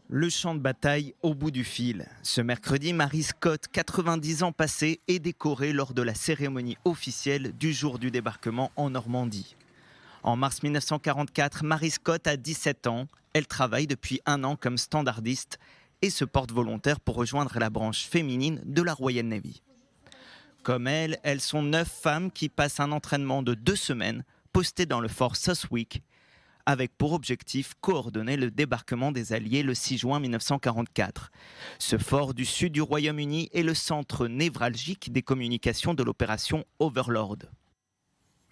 Le champ de bataille au bout du fil. Ce mercredi, Mary Scott, 90 ans passés, est décorée lors de la cérémonie officielle du jour du débarquement en Normandie. En mars 1944, Mary Scott a 17 ans. Elle travaille depuis un an comme standardiste et se porte volontaire pour rejoindre la branche féminine de la Royal Navy. Comme elle, elles sont 9 femmes qui passent un entraînement de 2 semaines posté dans le fort Sussewick, avec pour objectif coordonner le débarquement des Alliés le 6 juin 1944. Ce fort du sud du Royaume-Uni est le centre névralgique des communications de l'opération Overlord.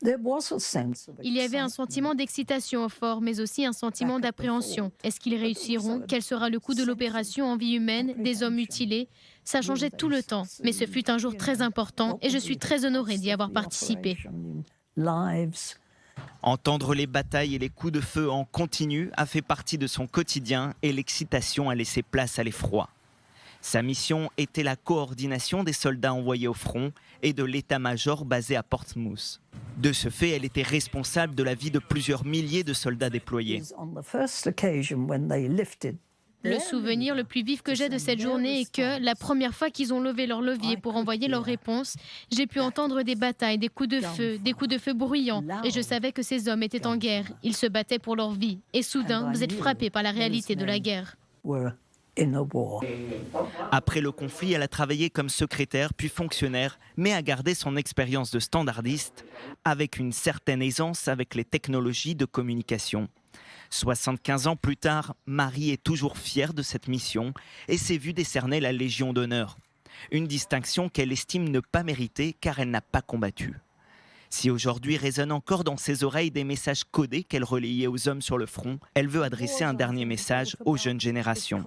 Il y avait un sentiment d'excitation au fort, mais aussi un sentiment d'appréhension. Est-ce qu'ils réussiront? Quel sera le coût de l'opération en vie humaine, des hommes mutilés? Ça changeait tout le temps, mais ce fut un jour très important et je suis très honorée d'y avoir participé. Entendre les batailles et les coups de feu en continu a fait partie de son quotidien et l'excitation a laissé place à l'effroi. Sa mission était la coordination des soldats envoyés au front et de l'état-major basé à Portsmouth. De ce fait, elle était responsable de la vie de plusieurs milliers de soldats déployés. Le souvenir le plus vif que j'ai de cette journée est que la première fois qu'ils ont levé leur levier pour envoyer leur réponse, j'ai pu entendre des batailles, des coups de feu bruyants. Et je savais que ces hommes étaient en guerre. Ils se battaient pour leur vie. Et soudain, vous êtes frappé par la réalité de la guerre. Après le conflit, elle a travaillé comme secrétaire puis fonctionnaire, mais a gardé son expérience de standardiste avec une certaine aisance avec les technologies de communication. 75 ans plus tard, Marie est toujours fière de cette mission et s'est vue décerner la Légion d'honneur. Une distinction qu'elle estime ne pas mériter car elle n'a pas combattu. Si aujourd'hui résonnent encore dans ses oreilles des messages codés qu'elle relayait aux hommes sur le front, elle veut adresser un dernier message aux jeunes générations.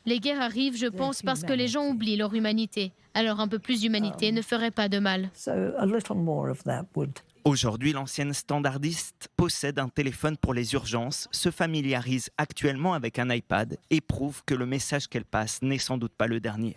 Les guerres arrivent, je pense, parce que les gens oublient leur humanité. Alors un peu plus d'humanité ne ferait pas de mal. Aujourd'hui, l'ancienne standardiste possède un téléphone pour les urgences, se familiarise actuellement avec un iPad et prouve que le message qu'elle passe n'est sans doute pas le dernier.